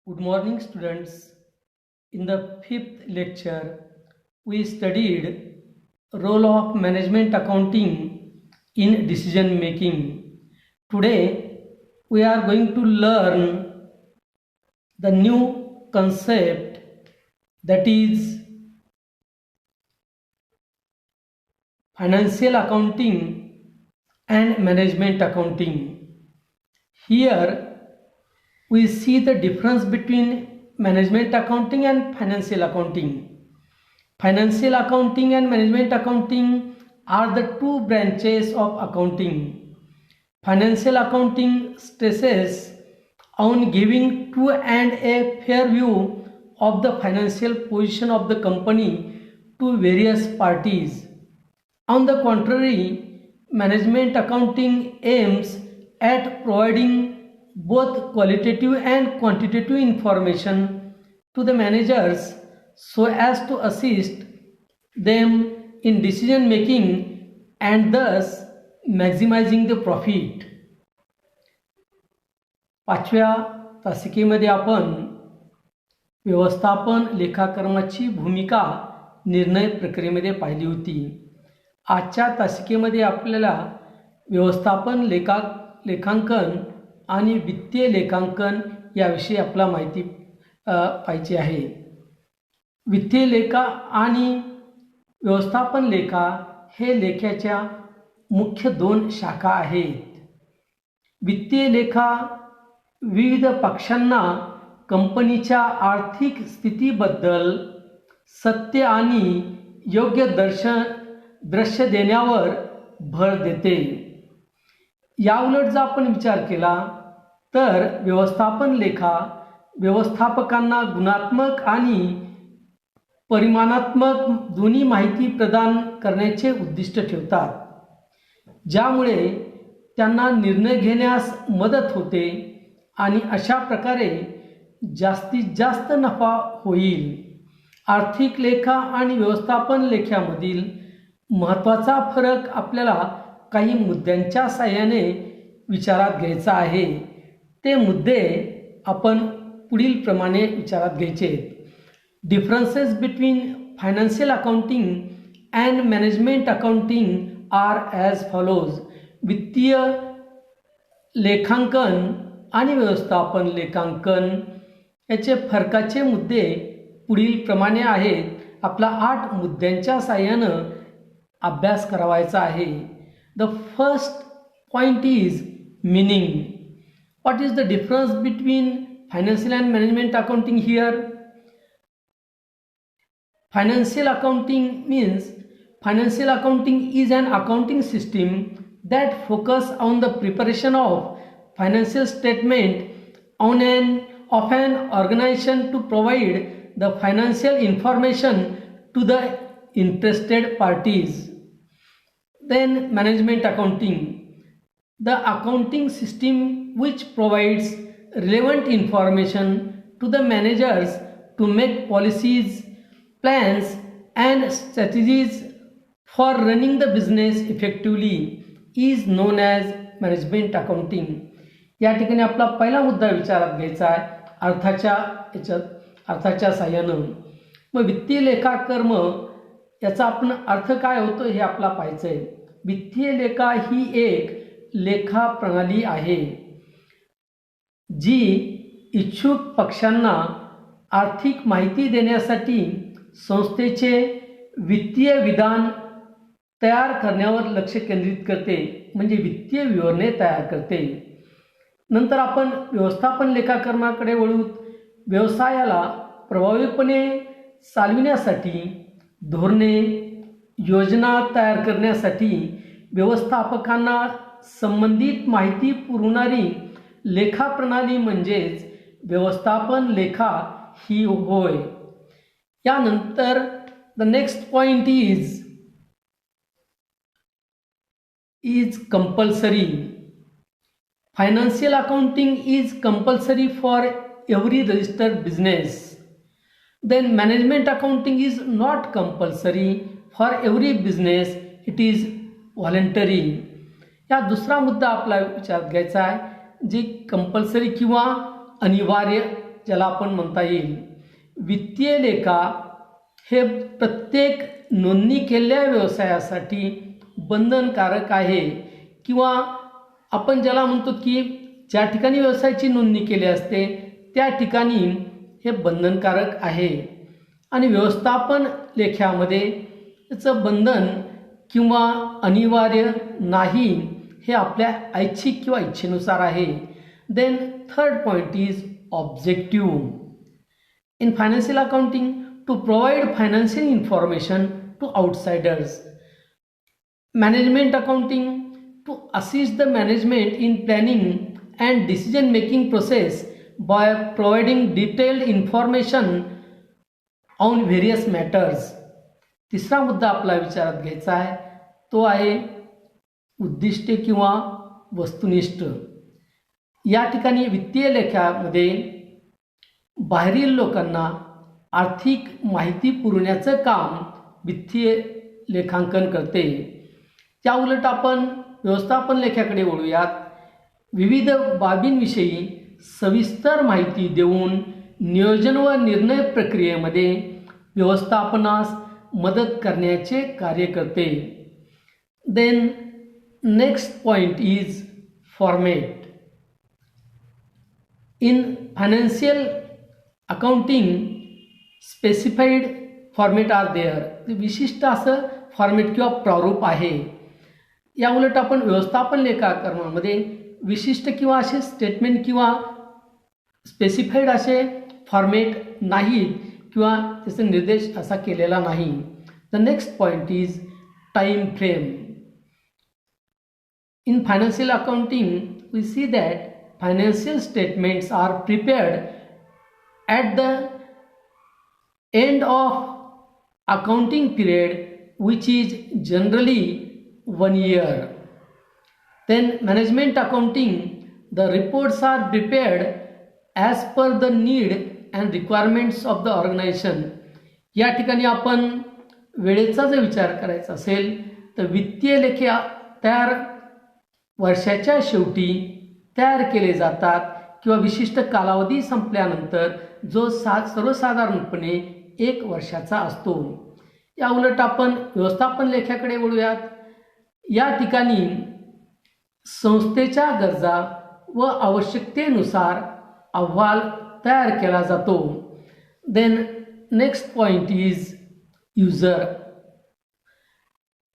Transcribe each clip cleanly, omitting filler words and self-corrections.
Good morning, students. In the fifth lecture, we studied role of management accounting in decision making. Today, we are going to learn the new concept, that is financial accounting and management accounting. Here, we see the difference between management accounting and financial accounting. Financial accounting and management accounting are the two branches of accounting. Financial accounting stresses on giving true and a fair view of the financial position of the company to various parties. On the contrary, management accounting aims at providing both qualitative and quantitative information to the managers so as to assist them in decision making and thus maximizing the profit. पाचव्या तासिकेमध्ये आपण व्यवस्थापन लेखाकर्माची भूमिका निर्णय प्रक्रियेमध्ये पाहिली होती. आजच्या तासिकेमध्ये आपल्याला व्यवस्थापन लेखांकन आणि वित्तीय लेखांकन याविषयी आपला माहिती पाहिजे आहे. वित्तीय लेखा आणि व्यवस्थापन लेखा हे लेखाच्या मुख्य दोन शाखा आहेत. वित्तीय लेखा विविध पक्षांना कंपनीच्या आर्थिक स्थितीबद्दल सत्य आणि योग्य दृश्य देण्यावर भर देते. याउलट जर आपण विचार केला तर व्यवस्थापन लेखा व्यवस्थापकांना गुणात्मक आणि परिमाणात्मक दोन्ही माहिती प्रदान करण्याचे उद्दिष्ट ठेवतात, ज्यामुळे त्यांना निर्णय घेण्यास मदत होते आणि अशा प्रकारे जास्तीत जास्त नफा होईल. आर्थिक लेखा आणि व्यवस्थापन लेख्यामधील महत्त्वाचा फरक आपल्याला काही मुद्द्यांच्या साहाय्याने विचारात घ्यायचा आहे. ते मुद्दे आपण पुढील प्रमाणे विचारात घ्यायचे. Differences between financial accounting and management accounting are as follows. वित्तीय लेखांकन आणि व्यवस्थापन लेखांकन याचे फरकाचे मुद्दे पुढील प्रमाणे आहेत. आपला 8 मुद्द्यांच्या साहाय्यानं अभ्यास करावायचा आहे. The first point is meaning. What is the difference between financial and management accounting here? Financial accounting means financial accounting is an accounting system that focus on the preparation of financial statement of an organization to provide the financial information to the interested parties. Then management accounting, the accounting system which provides relevant information to the managers to make policies, plans and strategies for running the business effectively is known as management accounting. या ठिकाणी आपला पहिला मुद्दा विचारात घ्यायचा आहे अर्थाच्या साहाय्यानं. मग वित्तीय लेखाकर्म याचा आपण अर्थ काय होतो हे आपला पाहायचं आहे. वित्तीय लेखा ही एक लेखा प्रणाली आहे जी इच्छुक पक्षांना आर्थिक माहिती देण्यासाठी संस्थेचे वित्तीय विधान तयार करण्यावर लक्ष केंद्रित करते, म्हणजे वित्तीय विवरणे तयार करते. नंतर आपण व्यवस्थापन लेखाकर्माकडे वळू. व्यवसायाला प्रभावीपणे चालविण्यासाठी धोरणे योजना तयार करण्यासाठी व्यवस्थापकांना संबंधित माहिती पुरवणारी लेखा प्रणाली म्हणजेच व्यवस्थापन लेखा ही होय. यानंतर the next point is compulsory. Financial accounting is compulsory for every registered business. Then management accounting is not compulsory for every business, it is voluntary. या दुसरा मुद्दा आपला विचारात घ्यायचा आहे, जे कंपल्सरी किंवा अनिवार्य ज्याला आपण म्हणता येईल. वित्तीय लेखा हे प्रत्येक नोंदणी केलेल्या व्यवसायासाठी बंधनकारक आहे, किंवा आपण ज्याला म्हणतो की ज्या ठिकाणी व्यवसायाची नोंदणी केली असते त्या ठिकाणी हे बंधनकारक आहे. आणि व्यवस्थापन लेख्यामध्ये याचं बंधन किंवा अनिवार्य नाही, हे आपल्या ऐच्छिक किंवा इच्छेनुसार आहे. Then third point is objective. In financial accounting to provide financial information to outsiders. Management accounting to assist the management in planning and decision making process by providing detailed information on various matters. तिसरा मुद्दा आपला विचारात घ्यायचा आहे, तो आहे उद्दिष्टे किंवा वस्तुनिष्ठ. या ठिकाणी वित्तीय लेखामध्ये बाहेरील लोकांना आर्थिक माहिती पुरवण्याचं काम वित्तीय लेखांकन करते. त्या उलट आपण व्यवस्थापन लेखाकडे वळूयात. विविध बाबींविषयी सविस्तर माहिती देऊन नियोजन व निर्णय प्रक्रियेमध्ये व्यवस्थापनास मदत करण्याचे कार्य करते. Then next point is format. In financial accounting specified format are there. विशिष्ट असं फॉर्मॅट किंवा प्रारूप आहे. या उलट आपण व्यवस्थापन लेखाकरणामध्ये विशिष्ट किंवा असे स्टेटमेंट किंवा स्पेसिफाईड असे फॉर्मॅट नाहीत किंवा त्याचा निर्देश असा केलेला नाही. The next point is time frame. In financial accounting we see that financial statements are prepared at the end of accounting period, which is generally 1 year. Then management accounting, the reports are prepared as per the need and requirements of the organization. या ठिकाणी आपण वेळेचा जर विचार करायचा असेल तर वित्तीय लेखे तयार वर्षाच्या शेवटी तयार केले जातात किंवा विशिष्ट कालावधी संपल्यानंतर जो सर्वसाधारणपणे 1 वर्षाचा असतो. या उलट आपण व्यवस्थापन लेखाकडे वळूयात. या ठिकाणी संस्थेच्या गरजा व आवश्यकतेनुसार अहवाल तयार केला जातो. Then next point is user.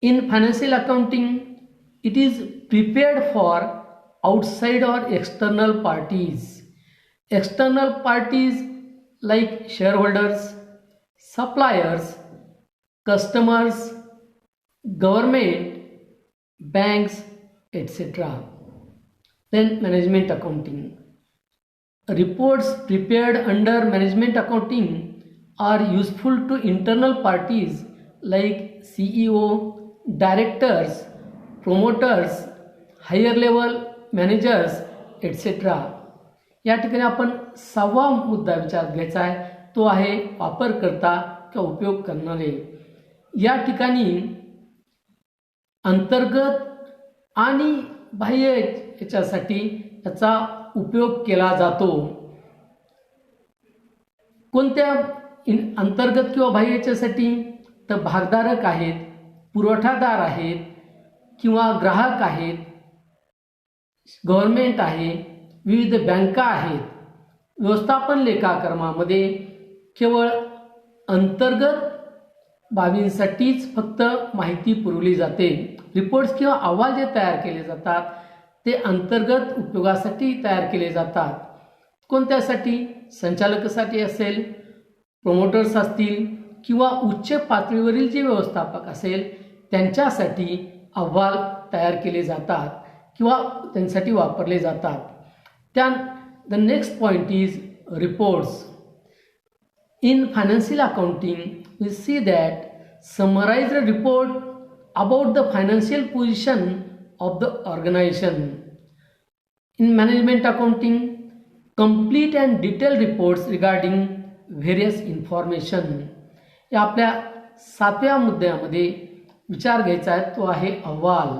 In financial accounting it is prepared for outside or external parties. External parties like shareholders, suppliers, customers, government, banks, etc. Then management accounting. Reports prepared under management accounting are useful to internal parties like CEO, directors, promoters, higher level managers etcetera. या ठिकाणी आपण 6वा मुद्दा विचारात घ्यायचा आहे, तो आहे वापरकर्ता किंवा उपयोग करणारे. या ठिकाणी अंतर्गत आणि बाह्य याच्यासाठी याचा उपयोग केला जातो. कोणत्या अंतर्गत किंवा बाह्य याच्यासाठी तर भागधारक आहेत, पुरवठादार आहेत किंवा ग्राहक आहेत, गव्हर्नमेंट आहे, विविध बँका आहेत. व्यवस्थापन लेखाकर्मामध्ये केवळ अंतर्गत बाबींसाठीच फक्त माहिती पुरवली जाते. रिपोर्ट्स किंवा अहवाल जे तयार केले जातात ते अंतर्गत उपयोगासाठी तयार केले जातात. कोणत्यासाठी? संचालकासाठी असेल, प्रोमोटर्स असतील किंवा उच्च पातळीवरील जे व्यवस्थापक असेल त्यांच्यासाठी अहवाल तयार केले जातात किंवा त्यांसाठी वापरले जातात. त्या the next point is reports. In financial accounting we see that summarised report about the financial position of the organisation. In management accounting complete and detail reports regarding various information. या आपल्या 7व्या मुद्द्यामध्ये विचार घ्यायचा आहे, तो आहे अहवाल.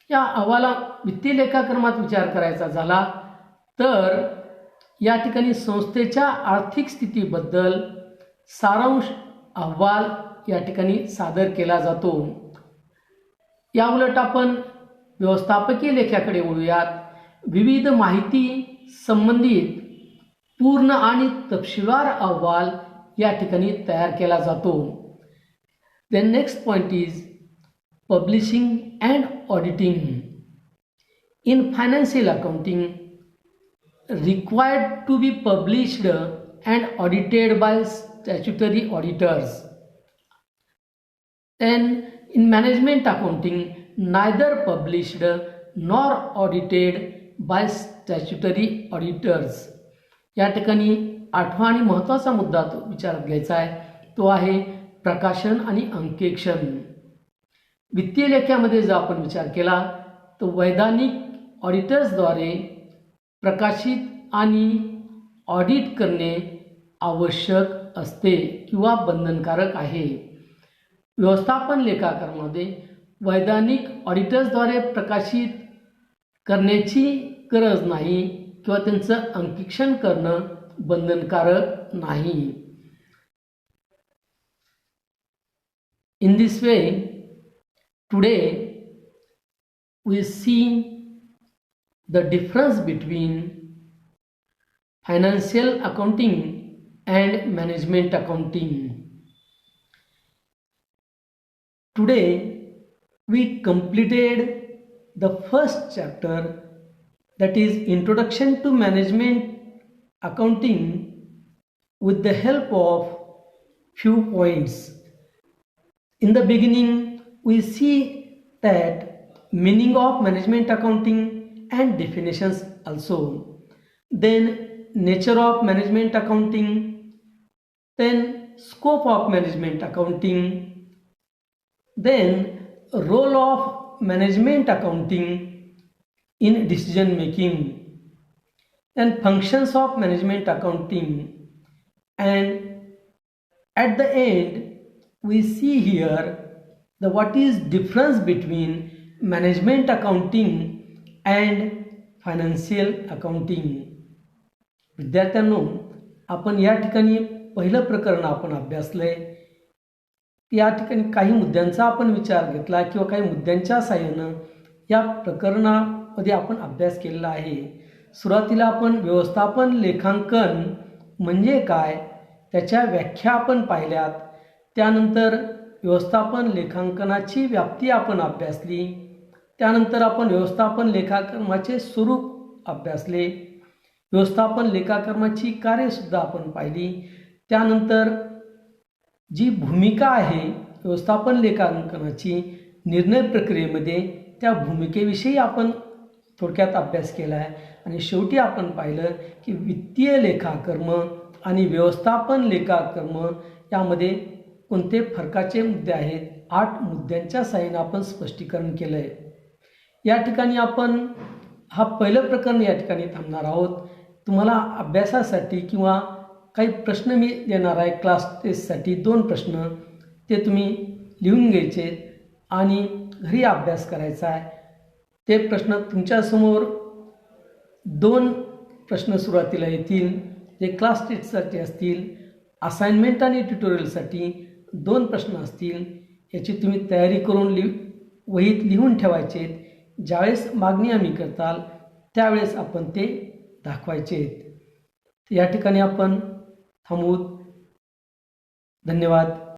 या अहवाला वित्तीय लेखाक्रमात विचार करायचा झाला तर या ठिकाणी संस्थेच्या आर्थिक स्थितीबद्दल सारांश अहवाल या ठिकाणी सादर केला जातो. या उलट आपण व्यवस्थापकीय लेख्याकडे वळूयात. विविध माहिती संबंधित पूर्ण आणि तपशीलवार अहवाल या ठिकाणी तयार केला जातो. The next point is publishing and auditing. In financial accounting, required to be published and audited by statutory auditors. And in management accounting, neither published nor audited by statutory auditors. या ठिकाणी आठवा आणि महत्त्वाचा मुद्दा तो विचारात घ्यायचा आहे, तो आहे प्रकाशन आणि अंकेक्षण. वित्तीय लेख्यामध्ये जर आपण विचार केला तर वैधानिक ऑडिटर्सद्वारे प्रकाशित आणि ऑडिट करणे आवश्यक असते किंवा बंधनकारक आहे. व्यवस्थापन लेखाकरणामध्ये वैधानिक ऑडिटर्सद्वारे प्रकाशित करण्याची गरज नाही किंवा त्यांचं अंकेक्षण करणं बंधनकारक नाही. In this way, today we see the difference between financial accounting and management accounting. Today we completed the first chapter, that is Introduction to Management Accounting, with the help of few points. In the beginning, we see that meaning of management accounting and definitions also. Then nature of management accounting, then scope of management accounting, then role of management accounting in decision making, and functions of management accounting, and at the end we see here the what is difference between management accounting and financial accounting. विद्यार्थ्यांनो, आपण या ठिकाणी पहिलं प्रकरण आपण अभ्यासलंय. या ठिकाणी काही मुद्द्यांचा आपण विचार घेतला किंवा काही मुद्द्यांच्या साहाय्यानं या प्रकरणामध्ये आपण अभ्यास केलेला आहे. सुरुवातीला आपण व्यवस्थापन लेखांकन म्हणजे काय त्याच्या व्याख्या आपण पाहिल्यात. त्यानंतर व्यवस्थापन लेखांकनाची व्याप्ती आपण अभ्यासली. त्यानंतर आपण व्यवस्थापन लेखाकर्माचे स्वरूप अभ्यासले. व्यवस्थापन लेखाकर्माची कार्यसुद्धा आपण पाहिली. त्यानंतर जी भूमिका आहे व्यवस्थापन लेखांकनाची निर्णय प्रक्रियेमध्ये, त्या भूमिकेविषयी आपण थोडक्यात अभ्यास केला आहे. आणि शेवटी आपण पाहिलं की वित्तीय लेखाकर्म आणि व्यवस्थापन लेखाकर्म यामध्ये कोणते फरकाचे मुद्दे आहेत. 8 मुद्द्यांच्या साहाय्याने आपण स्पष्टीकरण केलं आहे. या ठिकाणी आपण हा पहिलं प्रकरण या ठिकाणी थांबणार आहोत. तुम्हाला अभ्यासासाठी किंवा काही प्रश्न मी देणार आहे क्लास टेस्टसाठी, 2 प्रश्न, ते तुम्ही लिहून घ्यायचे आणि घरी अभ्यास करायचा आहे. ते प्रश्न तुमच्यासमोर 2 प्रश्न सुरुवातीला येतील जे क्लास टेस्टसाठी असतील. असाइनमेंट आणि ट्युटोरियलसाठी 2 प्रश्न असतील. याची तुम्ही तयारी करून वहीत लिहून ठेवायचे. ज्यावेळेस मागणी आम्ही करताल त्यावेळेस आपण ते दाखवायचे. या ठिकाणी आपण थांबू. धन्यवाद.